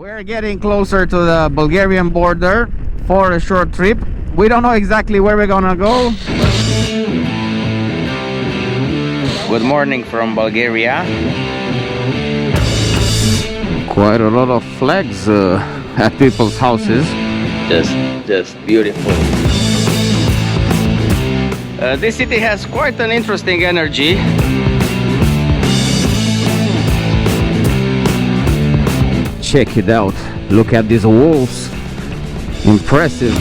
We're getting closer to the Bulgarian border for a short trip. We don't know exactly where we're gonna go. Good morning from Bulgaria. Quite a lot of flags at people's houses. Just beautiful. This city has quite an interesting energy. Check it out. Look at these walls. Impressive.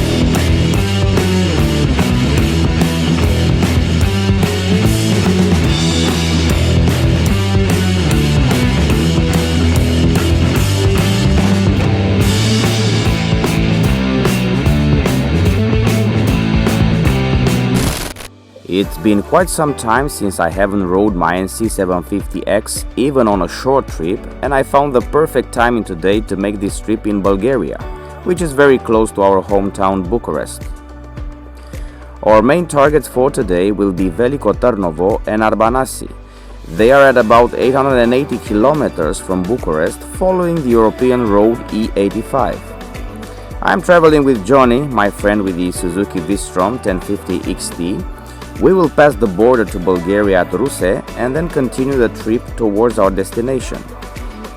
It's been quite some time since I haven't rode my NC750X even on a short trip, and I found the perfect timing today to make this trip in Bulgaria, which is very close to our hometown Bucharest. Our main targets for today will be Veliko Tarnovo and Arbanasi. They are at about 880 kilometers from Bucharest, following the European road E85. I'm traveling with Johnny, my friend with the Suzuki V-Strom 1050 XT. We will pass the border to Bulgaria at Ruse and then continue the trip towards our destination.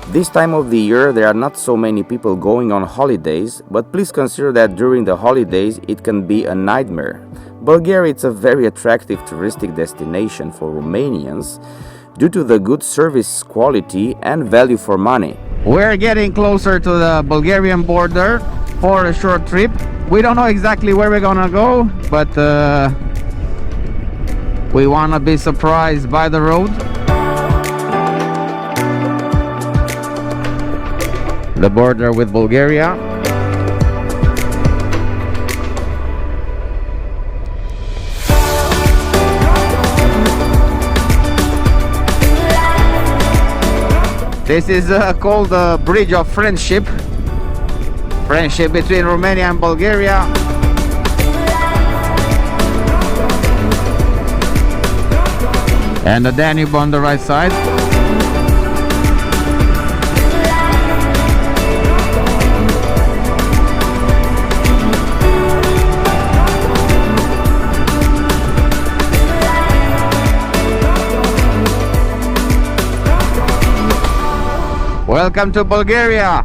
This time of the year there are not so many people going on holidays, but please consider that during the holidays it can be a nightmare. Bulgaria is a very attractive touristic destination for Romanians due to the good service quality and value for money. We're getting closer to the Bulgarian border for a short trip. We don't know exactly where we're gonna go, but we want to be surprised by the road. The border with Bulgaria. This is called the Bridge of Friendship. Friendship between Romania and Bulgaria. And the Danube on the right side. Welcome to Bulgaria.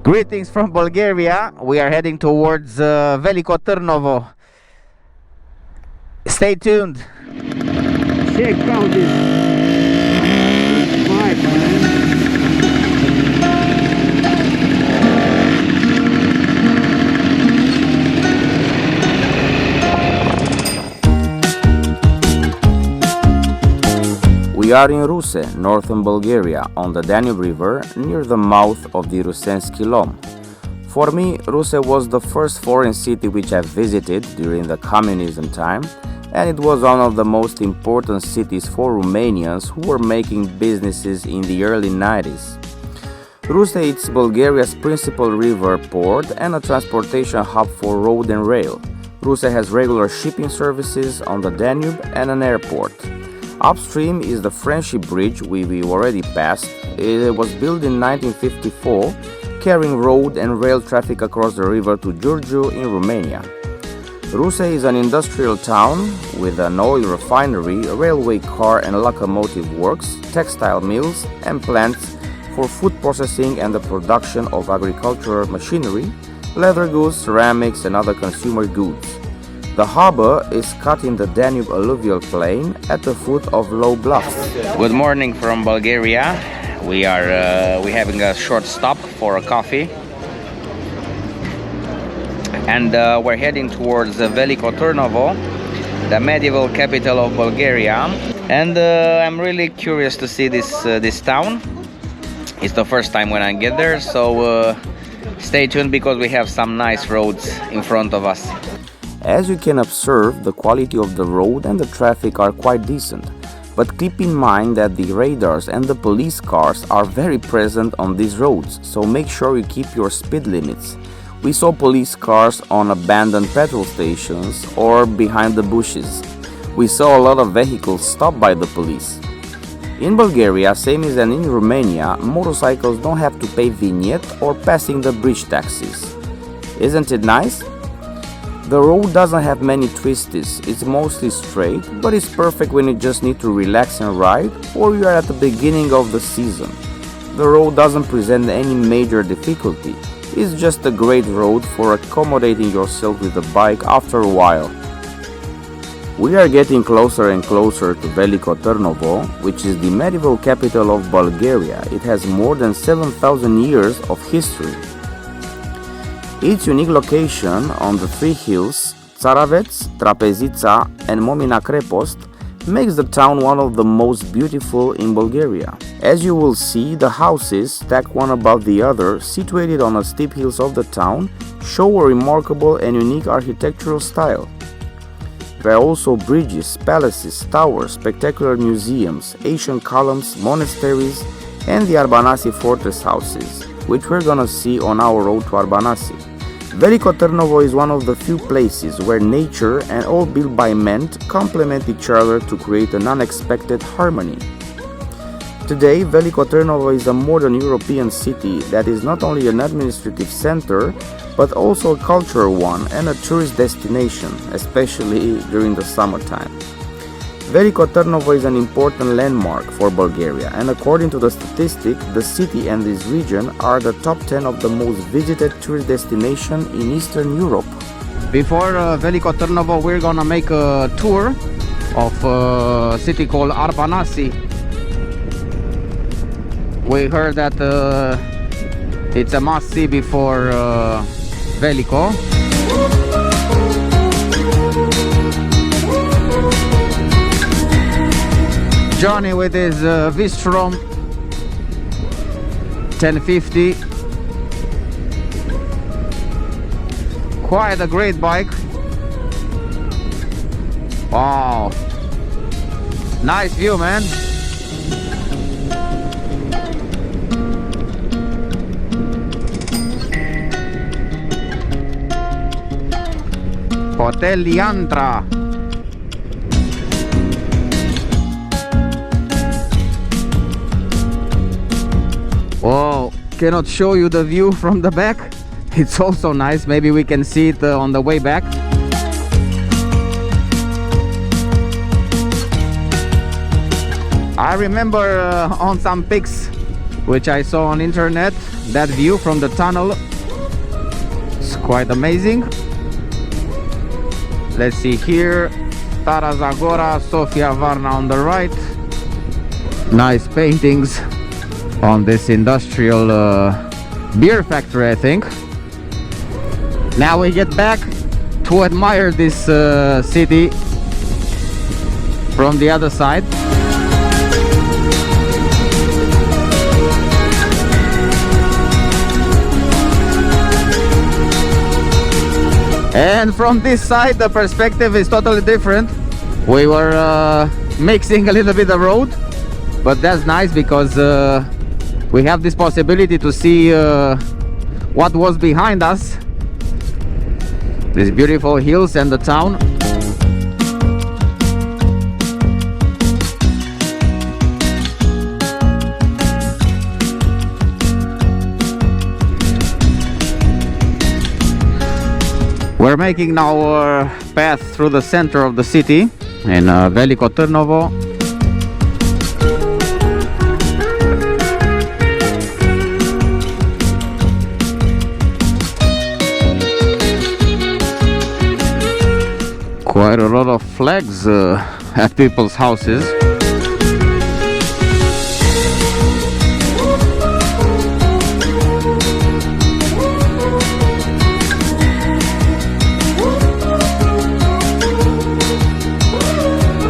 Greetings from Bulgaria. We are heading towards Veliko Turnovo. Stay tuned. Check out this vibe, man. We are in Ruse, northern Bulgaria, on the Danube River, near the mouth of the Rusenski Lom. For me, Ruse was the first foreign city which I visited during the communism time, and it was one of the most important cities for Romanians who were making businesses in the early 90s. Ruse is Bulgaria's principal river port and a transportation hub for road and rail. Ruse has regular shipping services on the Danube and an airport. Upstream is the Friendship Bridge we already passed. It was built in 1954, carrying road and rail traffic across the river to Giurgiu in Romania. Ruse is an industrial town with an oil refinery, railway car and locomotive works, textile mills and plants for food processing and the production of agricultural machinery, leather goods, ceramics and other consumer goods. The harbor is cut in the Danube alluvial plain at the foot of low bluffs. Good morning from Bulgaria. We are having a short stop for a coffee. And we're heading towards Veliko Turnovo, the medieval capital of Bulgaria. And I'm really curious to see this town. It's the first time when I get there, so stay tuned because we have some nice roads in front of us. As you can observe, the quality of the road and the traffic are quite decent. But keep in mind that the radars and the police cars are very present on these roads, so make sure you keep your speed limits. We saw police cars on abandoned petrol stations or behind the bushes. We saw a lot of vehicles stopped by the police. In Bulgaria, same as in Romania, motorcycles don't have to pay vignette or passing the bridge taxes. Isn't it nice? The road doesn't have many twists, it's mostly straight, but it's perfect when you just need to relax and ride or you are at the beginning of the season. The road doesn't present any major difficulty, it's just a great road for accommodating yourself with the bike after a while. We are getting closer and closer to Veliko Turnovo, which is the medieval capital of Bulgaria. It has more than 7,000 years of history. Its unique location on the three hills, Tsaravets, Trapezița and Momina Krepost, makes the town one of the most beautiful in Bulgaria. As you will see, the houses, stacked one above the other, situated on the steep hills of the town, show a remarkable and unique architectural style. There are also bridges, palaces, towers, spectacular museums, ancient columns, monasteries, and the Arbanasi fortress houses, which we're gonna see on our road to Arbanasi. Veliko Turnovo is one of the few places where nature and all built by men complement each other to create an unexpected harmony. Today, Veliko Turnovo is a modern European city that is not only an administrative center, but also a cultural one and a tourist destination, especially during the summertime. Veliko Turnovo is an important landmark for Bulgaria, and according to the statistic, the city and this region are the top 10 of the most visited tourist destination in Eastern Europe. Before Veliko Turnovo, we're gonna make a tour of a city called Arbanasi. We heard that it's a must-see before Veliko. Johnny with his Vistrom 1050. Quite a great bike. Wow. Nice view, man. Hotel Liantra. Oh, cannot show you the view from the back. It's also nice. Maybe we can see it on the way back. I remember on some pics which I saw on internet, that view from the tunnel. It's quite amazing. Let's see here, Stara Zagora, Sofia Varna on the right. Nice paintings on this industrial beer factory, I think. Now we get back to admire this city from the other side. And from this side the perspective is totally different. We were mixing a little bit the road, but that's nice because we have this possibility to see what was behind us, these beautiful hills and the town. We're making now our path through the center of the city in Veliko Turnovo. Quite a lot of flags at people's houses.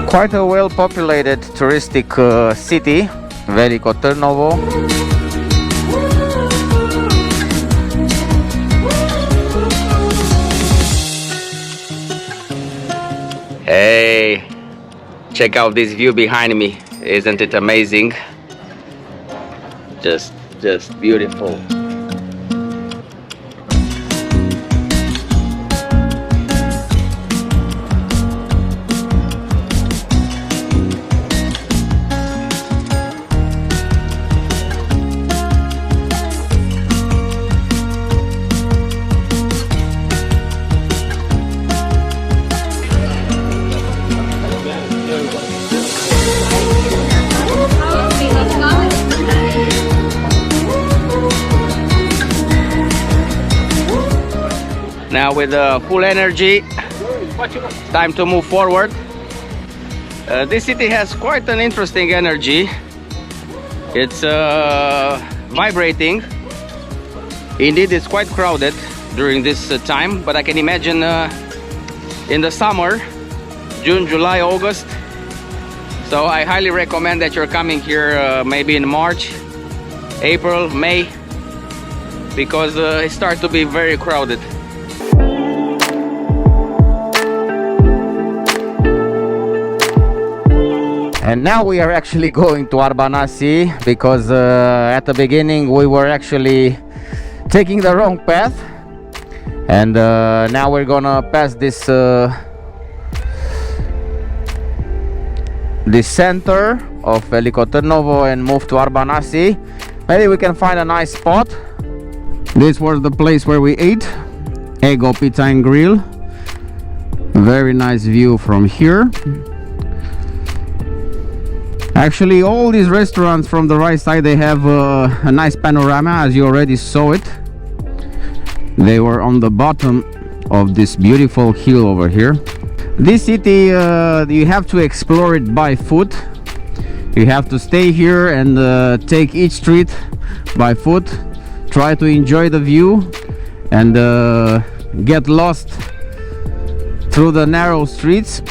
Quite a well-populated touristic city, Veliko Turnovo. Hey, Check out this view behind me. Isn't it amazing? Just beautiful. Now with full energy, time to move forward. This city has quite an interesting energy. It's vibrating. Indeed, it's quite crowded during this time, but I can imagine in the summer, June, July, August. So I highly recommend that you're coming here maybe in March, April, May, because it starts to be very crowded. And now we are actually going to Arbanasi because at the beginning we were actually taking the wrong path, and now we're gonna pass this center of Veliko Turnovo and move to Arbanasi. Maybe we can find a nice spot. This was the place where we ate, Ego Pizza and Grill. Very nice view from here. Actually, all these restaurants from the right side, they have a nice panorama, as you already saw it. They were on the bottom of this beautiful hill over here. This city, you have to explore it by foot. You have to stay here and take each street by foot. Try to enjoy the view and get lost through the narrow streets.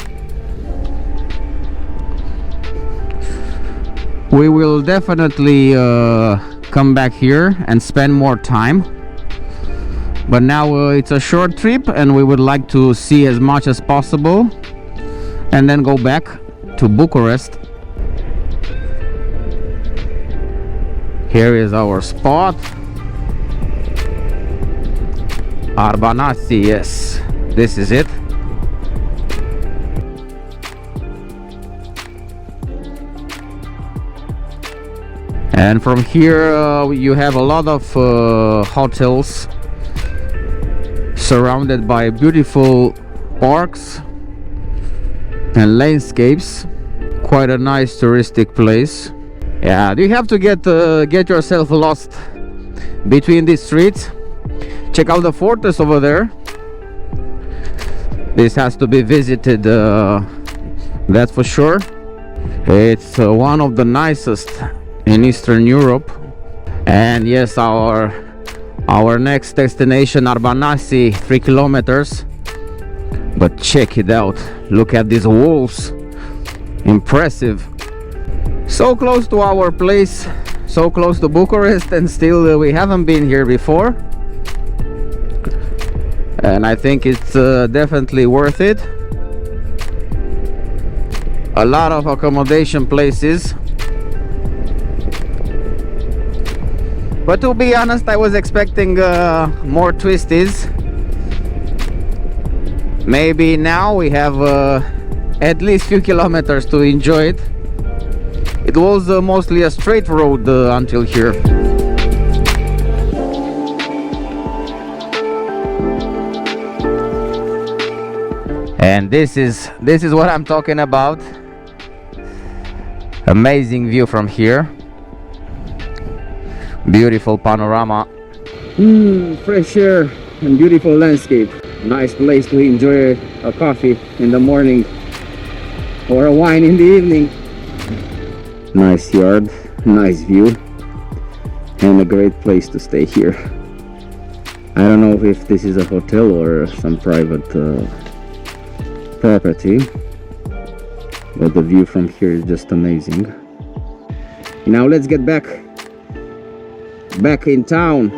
We will definitely come back here and spend more time, but now it's a short trip and we would like to see as much as possible and then go back to Bucharest. Here is our spot, Arbanasi. Yes, this is it. And from here you have a lot of hotels surrounded by beautiful parks and landscapes. Quite a nice touristic place. Yeah, you have to get yourself lost between these streets. Check out the fortress over there. This has to be visited, that's for sure. It's one of the nicest in Eastern Europe. And yes, our next destination, Arbanasi, 3 kilometers. But check it out, look at these walls, impressive. So close to our place, so close to Bucharest, and still we haven't been here before. And I think it's definitely worth it. A lot of accommodation places. But to be honest, I was expecting more twisties. Maybe now we have at least few kilometers to enjoy it. It was mostly a straight road until here. And this is what I'm talking about. Amazing view from here. Beautiful panorama. Fresh air and beautiful landscape. Nice place to enjoy a coffee in the morning or a wine in the evening. Nice yard, nice view, and a great place to stay here. I don't know if this is a hotel or some private property, but the view from here is just amazing. Now let's get back in town.